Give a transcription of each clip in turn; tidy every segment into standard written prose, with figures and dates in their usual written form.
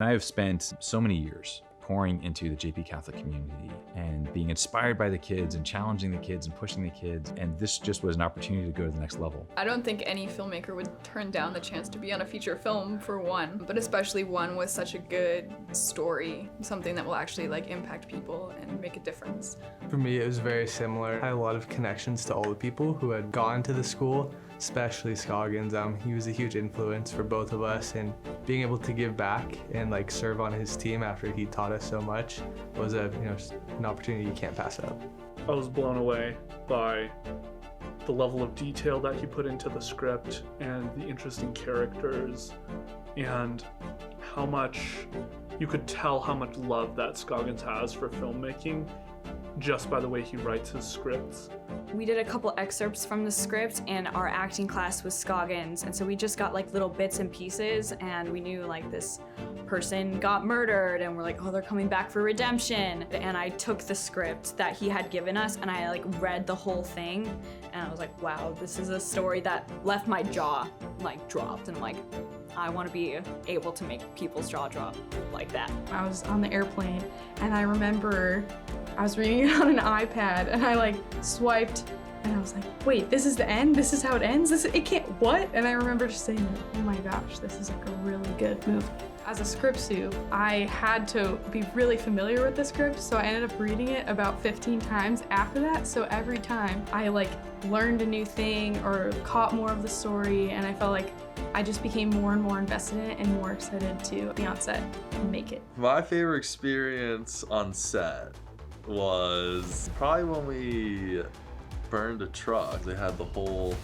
I have spent so many years pouring into the JP Catholic community and being inspired by the kids and challenging the kids and pushing the kids. And this just was an opportunity to go to the next level. I don't think any filmmaker would turn down the chance to be on a feature film for one, but especially one with such a good story, something that will actually impact people and make a difference. For me, it was very similar. I had a lot of connections to all the people who had gone to the school, especially Scoggins. He was a huge influence for both of us, and being able to give back and serve on his team after he taught us so much was an opportunity you can't pass up. I was blown away by the level of detail that he put into the script and the interesting characters, and how much you could tell how much love that Scoggins has for filmmaking just by the way he writes his scripts. We did a couple excerpts from the script, and our acting class was Scoggins, and so we just got little bits and pieces, and we knew this person got murdered, and we're oh, they're coming back for redemption. And I took the script that he had given us, and I read the whole thing, and I was wow, this is a story that left my jaw dropped, and I'm I want to be able to make people's jaw drop like that. I was on the airplane, and I remember I was reading it on an iPad, and I swiped, and I was wait, this is the end? This is how it ends? It can't, what? And I remember just saying, oh my gosh, this is a really good movie. As a script soup, I had to be really familiar with the script, so I ended up reading it about 15 times after that. So every time I learned a new thing or caught more of the story, and I felt I just became more and more invested in it and more excited to be on set and make it. My favorite experience on set was probably when we burned a truck. They had the whole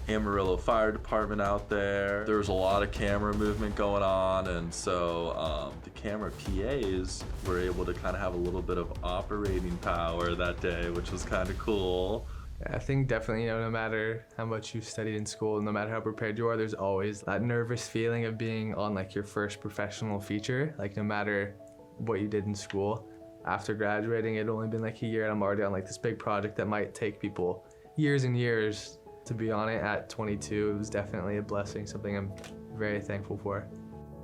Amarillo Fire Department out there. There was a lot of camera movement going on, and so the camera PAs were able to kind of have a little bit of operating power that day, which was kind of cool. I think definitely, no matter how much you've studied in school, no matter how prepared you are, there's always that nervous feeling of being on your first professional feature. No matter what you did in school, after graduating, it had only been a year, and I'm already on this big project that might take people years and years to be on it. At 22, it was definitely a blessing, something I'm very thankful for.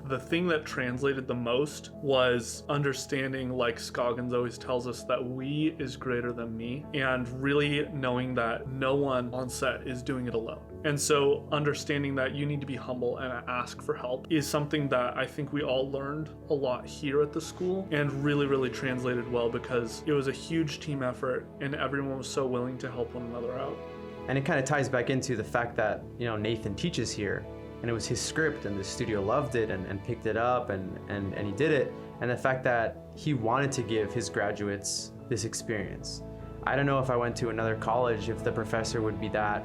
The thing that translated the most was understanding, Scoggins always tells us, that we is greater than me, and really knowing that no one on set is doing it alone. And so understanding that you need to be humble and ask for help is something that I think we all learned a lot here at the school, and really translated well, because it was a huge team effort and everyone was so willing to help one another out. And it kind of ties back into the fact that, Nathan teaches here, and it was his script, and the studio loved it and picked it up, and he did it. And the fact that he wanted to give his graduates this experience. I don't know if I went to another college, if the professor would be that,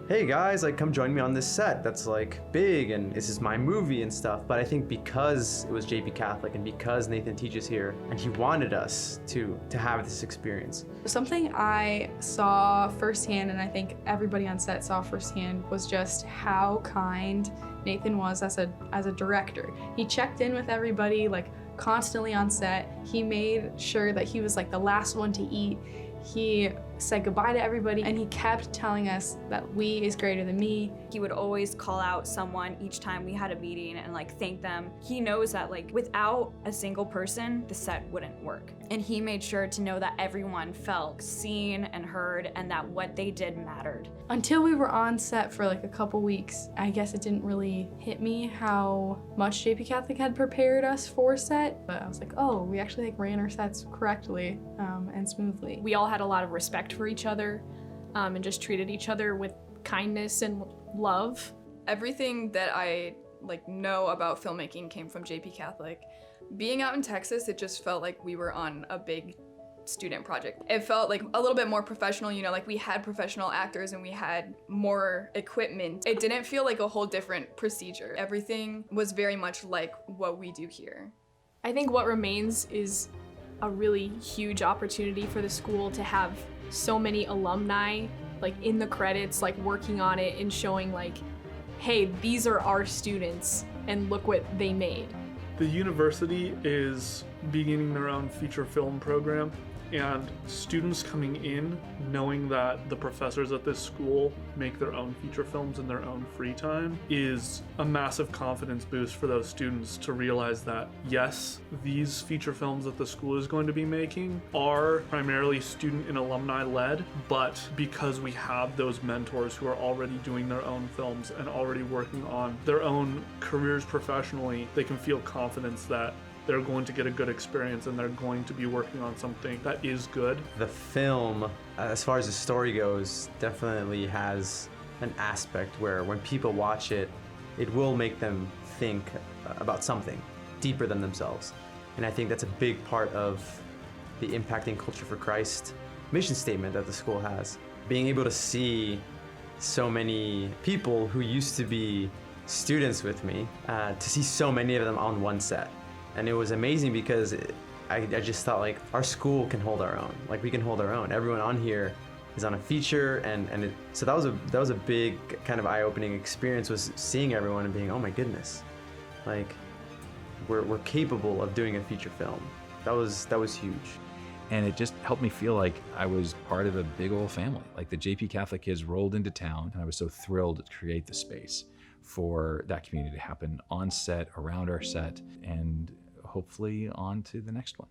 hey guys, come join me on this set that's big, and this is my movie and stuff. But I think because it was JP Catholic, and because Nathan teaches here, and he wanted us to have this experience. Something I saw firsthand, and I think everybody on set saw firsthand, was just how kind Nathan was as a director. He checked in with everybody constantly on set. He made sure that he was the last one to eat. He said goodbye to everybody, and he kept telling us that we is greater than me. He would always call out someone each time we had a meeting and thank them. He knows that without a single person, the set wouldn't work. And he made sure to know that everyone felt seen and heard, and that what they did mattered. Until we were on set for a couple weeks, I guess it didn't really hit me how much JP Catholic had prepared us for set. But I was oh, we actually ran our sets correctly and smoothly. We all had a lot of respect for each other and just treated each other with kindness and love. Everything that I know about filmmaking came from JP Catholic. Being out in Texas, it just felt like we were on a big student project. It felt a little bit more professional, we had professional actors and we had more equipment. It didn't feel like a whole different procedure. Everything was very much like what we do here. I think what remains is a really huge opportunity for the school to have so many alumni in the credits, working on it and showing hey, these are our students and look what they made. The university is beginning their own feature film program, And students coming in knowing that the professors at this school make their own feature films in their own free time is a massive confidence boost for those students to realize that, yes, these feature films that the school is going to be making are primarily student and alumni led, but because we have those mentors who are already doing their own films and already working on their own careers professionally, they can feel confidence that they're going to get a good experience and they're going to be working on something that is good. The film, as far as the story goes, definitely has an aspect where when people watch it, it will make them think about something deeper than themselves. And I think that's a big part of the Impacting Culture for Christ mission statement that the school has. Being able to see so many people who used to be students with me, to see so many of them on one set. And it was amazing because I just thought, like, our school can hold our own. Like, we can hold our own. Everyone on here is on a feature, so that was a big kind of eye-opening experience, was seeing everyone and being, oh my goodness, like, we're capable of doing a feature film. That was huge. And it just helped me feel like I was part of a big old family. Like, the JP Catholic kids rolled into town, and I was so thrilled to create the space for that community to happen on set, around our set, and hopefully on to the next one.